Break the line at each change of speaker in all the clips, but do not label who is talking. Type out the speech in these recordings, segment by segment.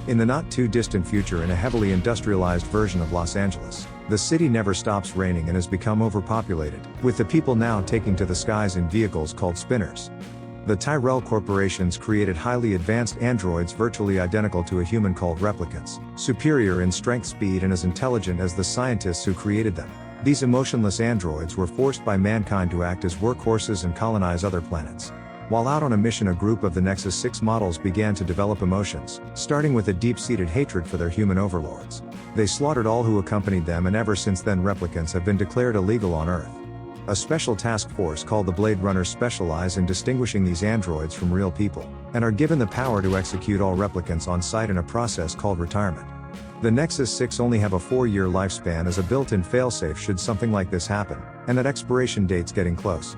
In the not-too-distant future, in a heavily industrialized version of Los Angeles, the city never stops raining and has become overpopulated, with the people now taking to the skies in vehicles called spinners. The Tyrell corporations created highly advanced androids virtually identical to a human called replicants, superior in strength, speed, and as intelligent as the scientists who created them. These emotionless androids were forced by mankind to act as workhorses and colonize other planets. While out on a mission, a group of the Nexus 6 models began to develop emotions, starting with a deep-seated hatred for their human overlords. They slaughtered all who accompanied them, and ever since then replicants have been declared illegal on Earth. A special task force called the Blade Runners specialize in distinguishing these androids from real people, and are given the power to execute all replicants on site in a process called retirement. The Nexus 6 only have a 4-year lifespan as a built-in failsafe should something like this happen, and that expiration date's getting close.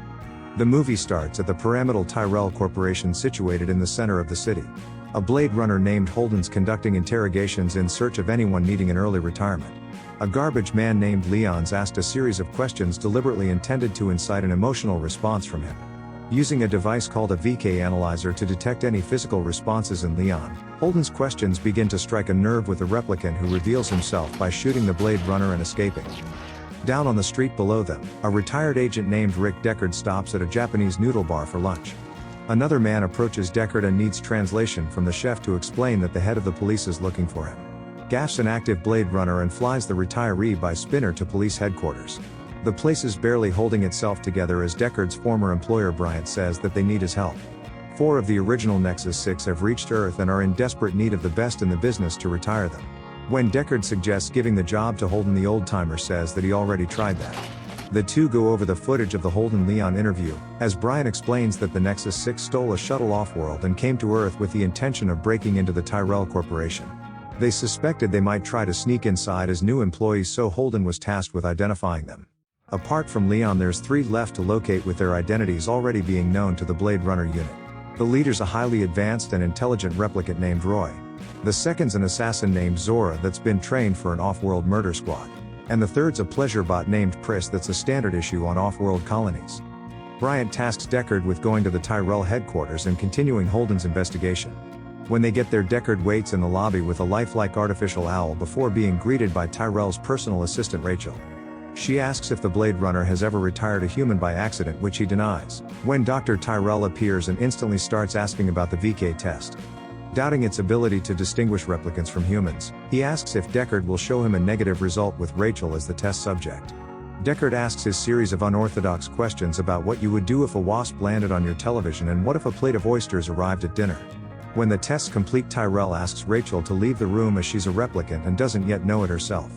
The movie starts at the pyramidal Tyrell Corporation situated in the center of the city. A Blade Runner named Holden's conducting interrogations in search of anyone needing an early retirement. A garbage man named Leon's asked a series of questions deliberately intended to incite an emotional response from him. Using a device called a VK analyzer to detect any physical responses in Leon, Holden's questions begin to strike a nerve with the replicant, who reveals himself by shooting the Blade Runner and escaping. Down on the street below them, a retired agent named Rick Deckard stops at a Japanese noodle bar for lunch. Another man approaches Deckard and needs translation from the chef to explain that the head of the police is looking for him. Gaff's an active Blade Runner and flies the retiree by spinner to police headquarters. The place is barely holding itself together as Deckard's former employer Bryant says that they need his help. 4 of the original Nexus 6 have reached Earth and are in desperate need of the best in the business to retire them. When Deckard suggests giving the job to Holden, the old-timer says that he already tried that. The two go over the footage of the Holden-Leon interview, as Brian explains that the Nexus 6 stole a shuttle off-world and came to Earth with the intention of breaking into the Tyrell Corporation. They suspected they might try to sneak inside as new employees, so Holden was tasked with identifying them. Apart from Leon, there's 3 left to locate, with their identities already being known to the Blade Runner unit. The leader's a highly advanced and intelligent replicant named Roy. The second's an assassin named Zhora that's been trained for an off-world murder squad. And the third's a pleasure bot named Pris that's a standard issue on off-world colonies. Bryant tasks Deckard with going to the Tyrell headquarters and continuing Holden's investigation. When they get there, Deckard waits in the lobby with a lifelike artificial owl before being greeted by Tyrell's personal assistant Rachael. She asks if the Blade Runner has ever retired a human by accident, which he denies. When Dr. Tyrell appears and instantly starts asking about the VK test. Doubting its ability to distinguish replicants from humans, he asks if Deckard will show him a negative result with Rachael as the test subject. Deckard asks his series of unorthodox questions about what you would do if a wasp landed on your television and what if a plate of oysters arrived at dinner. When the test's complete, Tyrell asks Rachael to leave the room as she's a replicant and doesn't yet know it herself.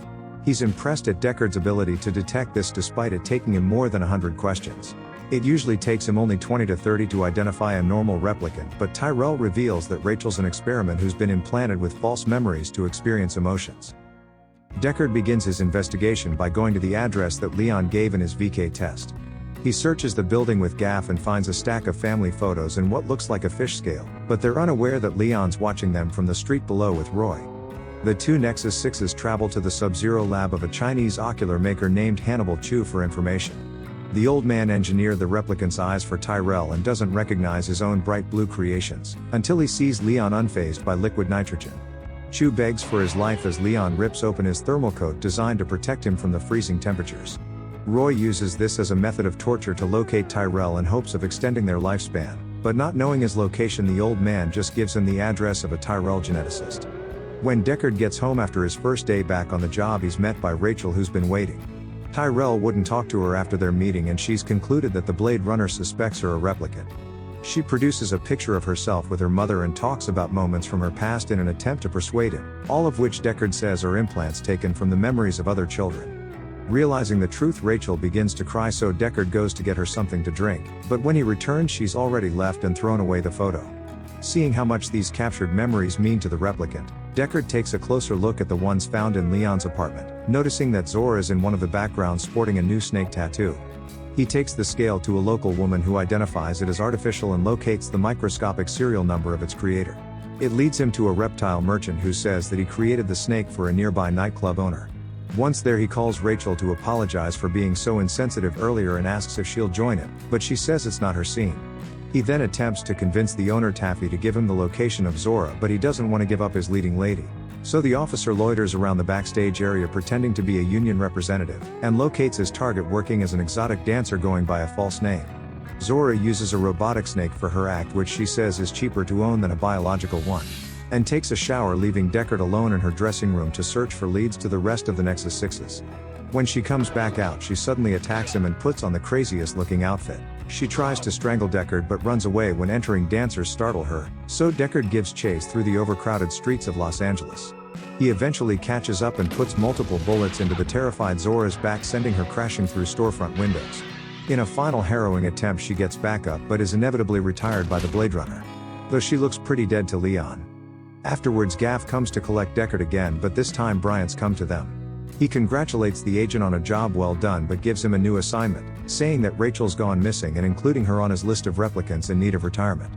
He's impressed at Deckard's ability to detect this despite it taking him more than 100 questions. It usually takes him only 20 to 30 to identify a normal replicant, but Tyrell reveals that Rachael's an experiment who's been implanted with false memories to experience emotions. Deckard begins his investigation by going to the address that Leon gave in his VK test. He searches the building with Gaff and finds a stack of family photos and what looks like a fish scale, but they're unaware that Leon's watching them from the street below with Roy. The 2 Nexus 6s travel to the Sub-Zero lab of a Chinese ocular maker named Hannibal Chu for information. The old man engineered the replicant's eyes for Tyrell and doesn't recognize his own bright blue creations, until he sees Leon unfazed by liquid nitrogen. Chu begs for his life as Leon rips open his thermal coat designed to protect him from the freezing temperatures. Roy uses this as a method of torture to locate Tyrell in hopes of extending their lifespan, but not knowing his location, the old man just gives him the address of a Tyrell geneticist. When Deckard gets home after his first day back on the job, he's met by Rachael, who's been waiting. Tyrell wouldn't talk to her after their meeting, and she's concluded that the Blade Runner suspects her a replicant. She produces a picture of herself with her mother and talks about moments from her past in an attempt to persuade him, all of which Deckard says are implants taken from the memories of other children. Realizing the truth, Rachael begins to cry, so Deckard goes to get her something to drink, but when he returns, she's already left and thrown away the photo. Seeing how much these captured memories mean to the replicant, Deckard takes a closer look at the ones found in Leon's apartment, noticing that Zhora is in one of the backgrounds sporting a new snake tattoo. He takes the scale to a local woman who identifies it as artificial and locates the microscopic serial number of its creator. It leads him to a reptile merchant who says that he created the snake for a nearby nightclub owner. Once there, he calls Rachael to apologize for being so insensitive earlier and asks if she'll join him, but she says it's not her scene. He then attempts to convince the owner Taffy to give him the location of Zhora, but he doesn't want to give up his leading lady. So the officer loiters around the backstage area pretending to be a union representative, and locates his target working as an exotic dancer going by a false name. Zhora uses a robotic snake for her act, which she says is cheaper to own than a biological one, and takes a shower, leaving Deckard alone in her dressing room to search for leads to the rest of the Nexus 6s. When she comes back out, she suddenly attacks him and puts on the craziest looking outfit. She tries to strangle Deckard but runs away when entering dancers startle her, so Deckard gives chase through the overcrowded streets of Los Angeles. He eventually catches up and puts multiple bullets into the terrified Zhora's back, sending her crashing through storefront windows. In a final harrowing attempt, she gets back up but is inevitably retired by the Blade Runner, though she looks pretty dead to Leon. Afterwards, Gaff comes to collect Deckard again, but this time Bryant's come to them. He congratulates the agent on a job well done but gives him a new assignment, saying that Rachael's gone missing and including her on his list of replicants in need of retirement.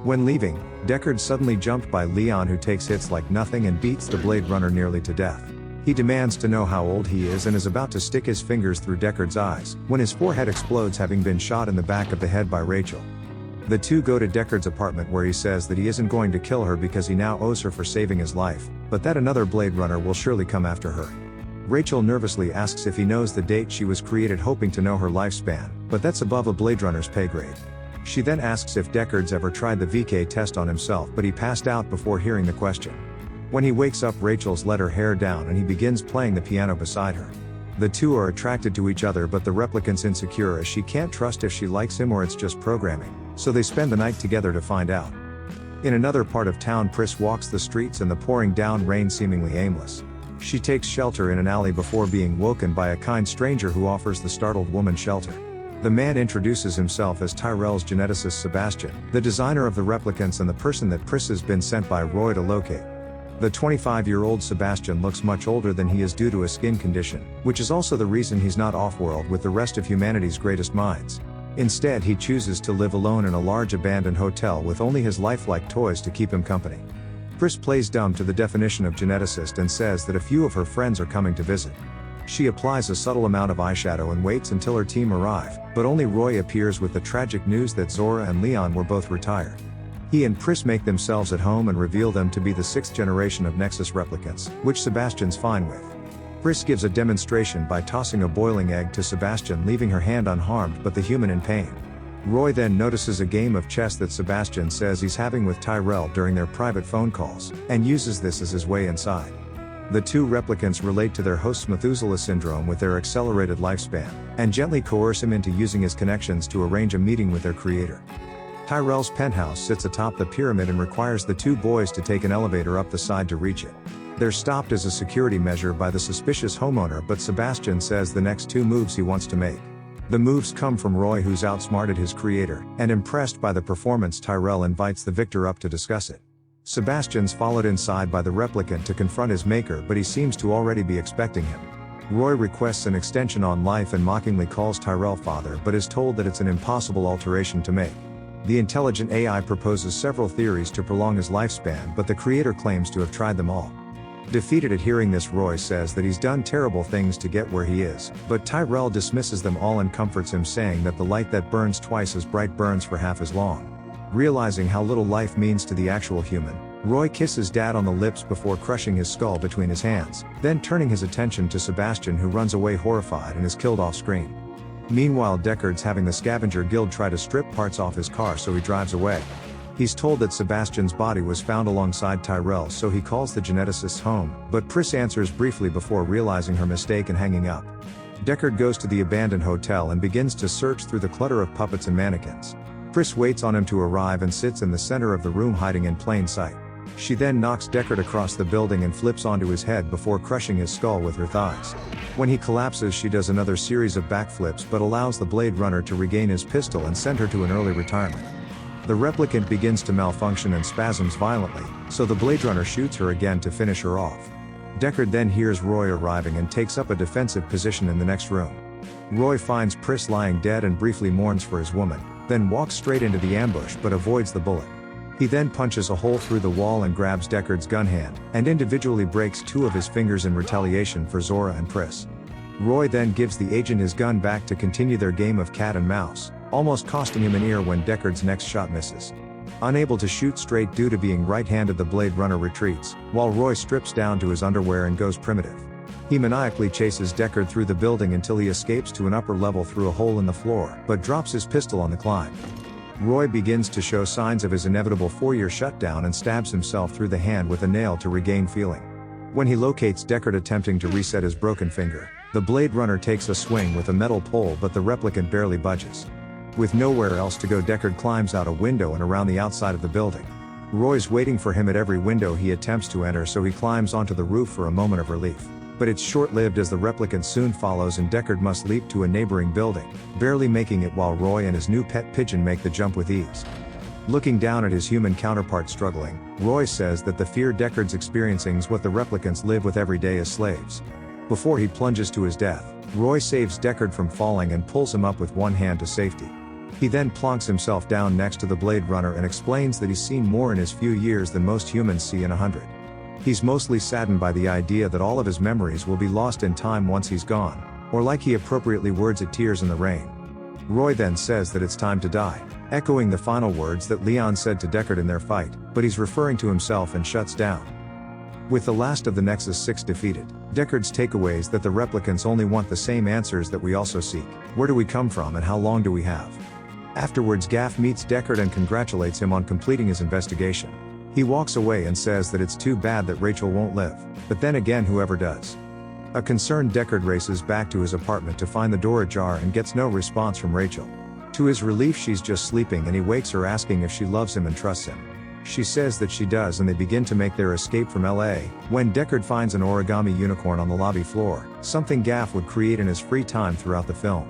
When leaving, Deckard's suddenly jumped by Leon, who takes hits like nothing and beats the Blade Runner nearly to death. He demands to know how old he is and is about to stick his fingers through Deckard's eyes, when his forehead explodes, having been shot in the back of the head by Rachael. The two go to Deckard's apartment, where he says that he isn't going to kill her because he now owes her for saving his life, but that another Blade Runner will surely come after her. Rachel nervously asks if he knows the date she was created, hoping to know her lifespan, but that's above a Blade Runner's pay grade. She then asks if Deckard's ever tried the VK test on himself, but he passed out before hearing the question. When he wakes up, Rachel's let her hair down and he begins playing the piano beside her. The two are attracted to each other, but the replicant's insecure as she can't trust if she likes him or it's just programming, so they spend the night together to find out. In another part of town, Pris walks the streets in the pouring down rain, seemingly aimless. She takes shelter in an alley before being woken by a kind stranger who offers the startled woman shelter. The man introduces himself as Tyrell's geneticist Sebastian, the designer of the replicants and the person that Pris has been sent by Roy to locate. The 25-year-old Sebastian looks much older than he is due to a skin condition, which is also the reason he's not off-world with the rest of humanity's greatest minds. Instead, he chooses to live alone in a large abandoned hotel with only his lifelike toys to keep him company. Pris plays dumb to the definition of geneticist and says that a few of her friends are coming to visit. She applies a subtle amount of eyeshadow and waits until her team arrive, but only Roy appears with the tragic news that Zhora and Leon were both retired. He and Pris make themselves at home and reveal them to be the 6th generation of Nexus replicants, which Sebastian's fine with. Pris gives a demonstration by tossing a boiling egg to Sebastian, leaving her hand unharmed but the human in pain. Roy then notices a game of chess that Sebastian says he's having with Tyrell during their private phone calls, and uses this as his way inside. The two replicants relate to their host's Methuselah syndrome with their accelerated lifespan, and gently coerce him into using his connections to arrange a meeting with their creator. Tyrell's penthouse sits atop the pyramid and requires the two boys to take an elevator up the side to reach it. They're stopped as a security measure by the suspicious homeowner, but Sebastian says the next two moves he wants to make. The moves come from Roy, who's outsmarted his creator, and impressed by the performance, Tyrell invites the victor up to discuss it. Sebastian's followed inside by the replicant to confront his maker, but he seems to already be expecting him. Roy requests an extension on life and mockingly calls Tyrell father, but is told that it's an impossible alteration to make. The intelligent AI proposes several theories to prolong his lifespan, but the creator claims to have tried them all. Defeated at hearing this, Roy says that he's done terrible things to get where he is, but Tyrell dismisses them all and comforts him, saying that the light that burns twice as bright burns for half as long. Realizing how little life means to the actual human, Roy kisses Dad on the lips before crushing his skull between his hands, then turning his attention to Sebastian, who runs away horrified and is killed off screen. Meanwhile, Deckard's having the scavenger guild try to strip parts off his car, so he drives away. He's told that Sebastian's body was found alongside Tyrell, so he calls the geneticist's home, but Pris answers briefly before realizing her mistake and hanging up. Deckard goes to the abandoned hotel and begins to search through the clutter of puppets and mannequins. Pris waits on him to arrive and sits in the center of the room, hiding in plain sight. She then knocks Deckard across the building and flips onto his head before crushing his skull with her thighs. When he collapses, she does another series of backflips but allows the Blade Runner to regain his pistol and send her to an early retirement. The replicant begins to malfunction and spasms violently, so the Blade Runner shoots her again to finish her off. Deckard then hears Roy arriving and takes up a defensive position in the next room. Roy finds Pris lying dead and briefly mourns for his woman, then walks straight into the ambush but avoids the bullet. He then punches a hole through the wall and grabs Deckard's gun hand, and individually breaks two of his fingers in retaliation for Zhora and Pris. Roy then gives the agent his gun back to continue their game of cat and mouse, almost costing him an ear when Deckard's next shot misses. Unable to shoot straight due to being right-handed, the Blade Runner retreats, while Roy strips down to his underwear and goes primitive. He maniacally chases Deckard through the building until he escapes to an upper level through a hole in the floor, but drops his pistol on the climb. Roy begins to show signs of his inevitable Fourier shutdown and stabs himself through the hand with a nail to regain feeling. When he locates Deckard attempting to reset his broken finger, the Blade Runner takes a swing with a metal pole, but the replicant barely budges. With nowhere else to go, Deckard climbs out a window and around the outside of the building. Roy's waiting for him at every window he attempts to enter, so he climbs onto the roof for a moment of relief. But it's short-lived, as the replicant soon follows and Deckard must leap to a neighboring building, barely making it, while Roy and his new pet pigeon make the jump with ease. Looking down at his human counterpart struggling, Roy says that the fear Deckard's experiencing is what the replicants live with every day as slaves. Before he plunges to his death, Roy saves Deckard from falling and pulls him up with one hand to safety. He then plonks himself down next to the Blade Runner and explains that he's seen more in his few years than most humans see in 100. He's mostly saddened by the idea that all of his memories will be lost in time once he's gone, or like he appropriately words it, tears in the rain. Roy then says that it's time to die, echoing the final words that Leon said to Deckard in their fight, but he's referring to himself and shuts down. With the last of the Nexus 6 defeated, Deckard's takeaways that the replicants only want the same answers that we also seek: where do we come from and how long do we have? Afterwards, Gaff meets Deckard and congratulates him on completing his investigation. He walks away and says that it's too bad that Rachael won't live, but then again, whoever does. A concerned Deckard races back to his apartment to find the door ajar and gets no response from Rachael. To his relief, she's just sleeping, and he wakes her asking if she loves him and trusts him. She says that she does, and they begin to make their escape from LA, when Deckard finds an origami unicorn on the lobby floor, something Gaff would create in his free time throughout the film.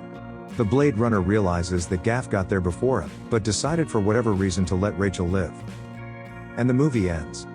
The Blade Runner realizes that Gaff got there before him, but decided for whatever reason to let Rachael live. And the movie ends.